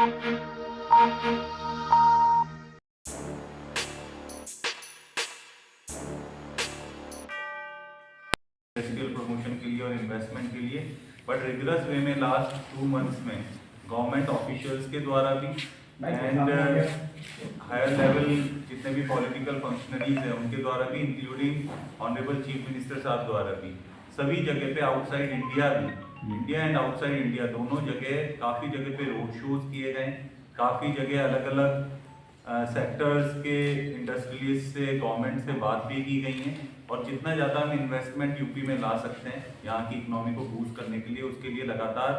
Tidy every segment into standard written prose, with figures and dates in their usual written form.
Industrial promotion के लिए और इन्वेस्टमेंट के लिए, बट रिगरस वे में लास्ट 2 मंथ्स में गवर्नमेंट ऑफिशियल्स के द्वारा भी एंड हायर लेवल जितने भी पॉलिटिकल फंक्शनरीज हैं उनके द्वारा भी, इंक्लूडिंग ऑनरेबल चीफ मिनिस्टर साहब द्वारा भी, सभी जगह पे आउटसाइड इंडिया भी, इंडिया एंड आउटसाइड इंडिया दोनों जगह काफ़ी जगह पे रोड शोज किए गए, काफ़ी जगह अलग अलग सेक्टर्स के इंडस्ट्रियलिस्ट से, गवर्नमेंट से बात भी की गई है, और जितना ज़्यादा हम इन्वेस्टमेंट यूपी में ला सकते हैं यहाँ की इकोनॉमी को बूस्ट करने के लिए, उसके लिए लगातार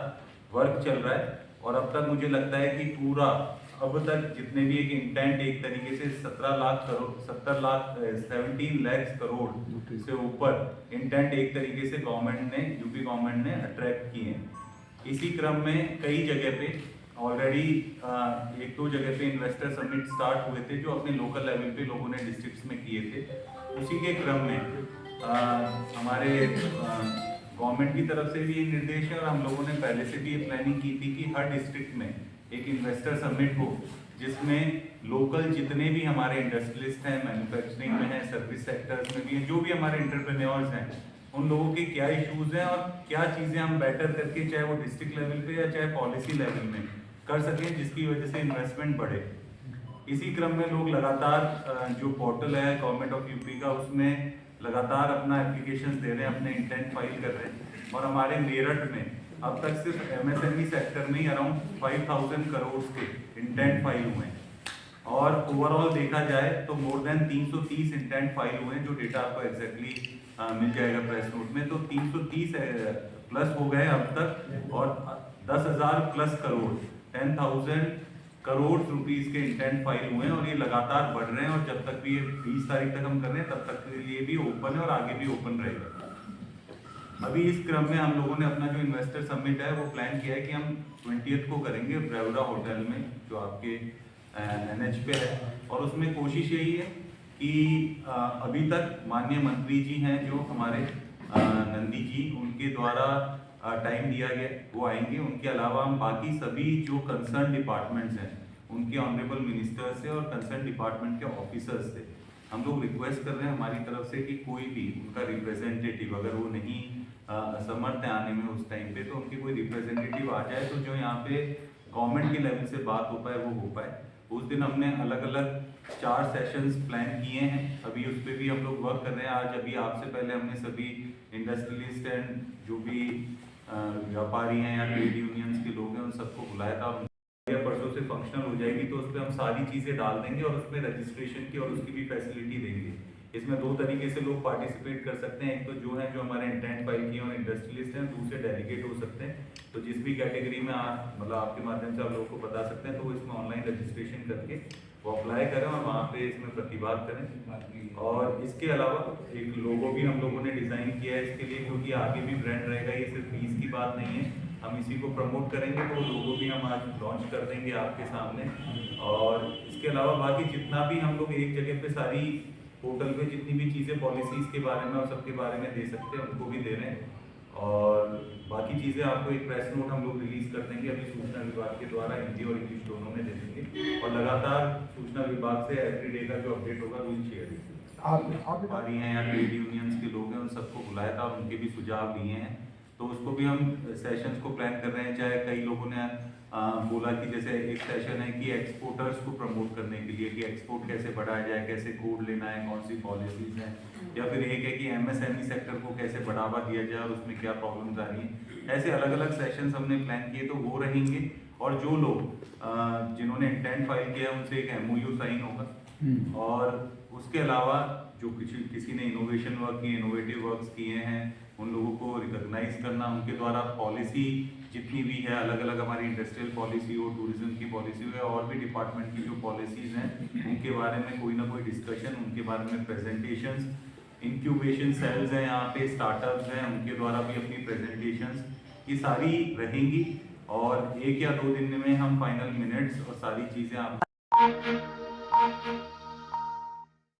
वर्क चल रहा है। और अब तक मुझे लगता है कि पूरा अब तक जितने भी एक इंटेंट एक तरीके से 17 लाख करोड़ से ऊपर इंटेंट एक तरीके से यूपी गवर्नमेंट ने अट्रैक्ट किए हैं। इसी क्रम में कई जगह पे ऑलरेडी 1-2 जगह पे इन्वेस्टर समिट स्टार्ट हुए थे जो अपने लोकल लेवल पे लोगों ने डिस्ट्रिक्ट्स में किए थे। उसी के क्रम में हमारे गवर्नमेंट की तरफ से भी ये निर्देश है और हम लोगों ने पहले से भी ये प्लानिंग की थी कि हर डिस्ट्रिक्ट में एक इन्वेस्टर समिट हो जिसमें लोकल जितने भी हमारे इंडस्ट्रियलिस्ट हैं, मैन्युफैक्चरिंग में हैं, सर्विस सेक्टर्स में भी हैं, जो भी हमारे एंटरप्रेन्योर्स हैं, उन लोगों के क्या इश्यूज हैं और क्या चीज़ें हम बेटर करके, चाहे वो डिस्ट्रिक्ट लेवल पे या चाहे पॉलिसी लेवल में कर सकें, जिसकी वजह से इन्वेस्टमेंट बढ़े। इसी क्रम में लोग लगातार जो पोर्टल है गवर्नमेंट ऑफ यूपी का, उसमें लगातार अपना एप्लीकेशन दे रहे हैं, अपने इंटेंट फाइल कर रहे हैं। और हमारे मेरठ में अब तक सिर्फ एमएसएमई सेक्टर में ही अराउंड 5000 करोड़ के इंटेंट फाइल हुए हैं, और ओवरऑल देखा जाए तो मोर देन 330 इंटेंट फाइल हुए हैं, जो डेटा आपको एग्जैक्टली मिल जाएगा प्रेस नोट में। तो 330 प्लस हो गए अब तक, और 10,000 प्लस करोड़ 10,000 करोड़ रुपीस के इंटेंट फाइल हुए हैं, और ये लगातार बढ़ रहे हैं। और जब तक भी ये 20 तारीख तक हम कर रहे हैं तब तक के लिए भी ओपन है और आगे भी ओपन रहेगा। अभी इस क्रम में हम लोगों ने अपना जो इन्वेस्टर समिट है वो प्लान किया है कि हम 20th को करेंगे ब्रेवरा होटल में, जो आपके NH पे है। और उसमें कोशिश यही है कि अभी तक माननीय मंत्री जी हैं जो हमारे नंदी जी, उनके द्वारा टाइम दिया गया, वो आएंगे। उनके अलावा हम बाकी सभी जो कंसर्न डिपार्टमेंट्स हैं उनके ऑनरेबल मिनिस्टर से और कंसर्न डिपार्टमेंट के ऑफिसर्स से हम लोग रिक्वेस्ट कर रहे हैं हमारी तरफ से कि कोई भी उनका रिप्रेजेंटेटिव, अगर वो नहीं समर्थ है आने में उस टाइम पे, तो उनके कोई रिप्रेजेंटेटिव आ जाए तो जो यहाँ पे गवर्नमेंट के लेवल से बात हो पाए वो हो पाए। उस दिन हमने अलग अलग 4 सेशंस प्लान किए हैं, अभी उस पर भी हम लोग वर्क कर रहे हैं। आज अभी आपसे पहले हमने सभी इंडस्ट्रियलिस्ट एंड जो भी व्यापारी हैं या ट्रेड यूनियंस के लोग हैं उन सबको बुलाया था। परसों से फंक्शनल हो जाएगी तो उस पर हम सारी चीज़ें डाल देंगे और उसमें रजिस्ट्रेशन की और उसकी भी फैसिलिटी देंगे। इसमें 2 तरीके से लोग पार्टिसिपेट कर सकते हैं, एक तो जो है जो हमारे इंटेंट फाइल किए और इंडस्ट्रियलिस्ट हैं, दूसरे डेलीगेट हो सकते हैं। तो जिस भी कैटेगरी में आप मतलब आपके माध्यम से आप लोगों को बता सकते हैं, तो इसमें ऑनलाइन रजिस्ट्रेशन करके वो अप्लाई करें और वहाँ पे इसमें प्रतिभाग करें। और इसके अलावा एक लोगो भी हम लोगों ने डिज़ाइन किया है इसके लिए, क्योंकि आगे भी ब्रांड रहेगा, ये सिर्फ फीस की बात नहीं है, हम इसी को प्रमोट करेंगे। तो लोगो भी हम आज लॉन्च कर देंगे आपके सामने। और इसके अलावा बाकी जितना भी हम लोग एक जगह पे सारी पोर्टल पे जितनी भी चीज़ें पॉलिसीज़ के बारे में और सबके बारे में दे सकते हैं उनको भी दे रहे हैं। और बाकी चीज़ें आपको एक प्रेस नोट हम लोग रिलीज कर देंगे अभी सूचना विभाग के द्वारा, हिंदी और इंग्लिश दोनों में दे देंगे। और लगातार सूचना विभाग से एवरीडे का जो अपडेट होगा वो शेयर व्यापारी हैं या ट्रेड यूनियंस के लोग हैं उन सबको बुलाया था, उनके भी सुझाव लिए हैं, तो उसको भी हम सेशंस को प्लान कर रहे हैं। चाहे कई लोगों ने बोला कि जैसे एक सेशन है कि एक्सपोर्टर्स को प्रमोट करने के लिए कि एक्सपोर्ट कैसे बढ़ाया जाए, कैसे कोड लेना है, कौन सी पॉलिसीज हैं, या फिर एक है कि एमएसएमई सेक्टर को कैसे बढ़ावा दिया जाए और उसमें क्या प्रॉब्लम्स आ रही हैं। ऐसे अलग अलग सेशंस हमने प्लान किए, तो वो रहेंगे। और जो लोग जिन्होंने इंटेंट फाइल किया उनसे एक MOU साइन होगा। और उसके अलावा जो किसी ने इनोवेशन वर्क किए, इनोवेटिव वर्क्स किए हैं, उन लोगों को रिकॉग्नाइज करना, उनके द्वारा पॉलिसी जितनी भी है, अलग अलग हमारी इंडस्ट्रियल पॉलिसी हो, टूरिज्म की पॉलिसी हो, या और भी डिपार्टमेंट की जो पॉलिसीज हैं उनके बारे में कोई ना कोई डिस्कशन, उनके बारे में प्रेजेंटेशंस, इंक्यूबेशन सेल्स हैं यहाँ पे, स्टार्टअप्स हैं, उनके द्वारा भी अपनी प्रेजेंटेशंस, ये सारी रहेंगी। और 1 या 2 दिन में हम फाइनल मिनट्स और सारी चीज़ें आप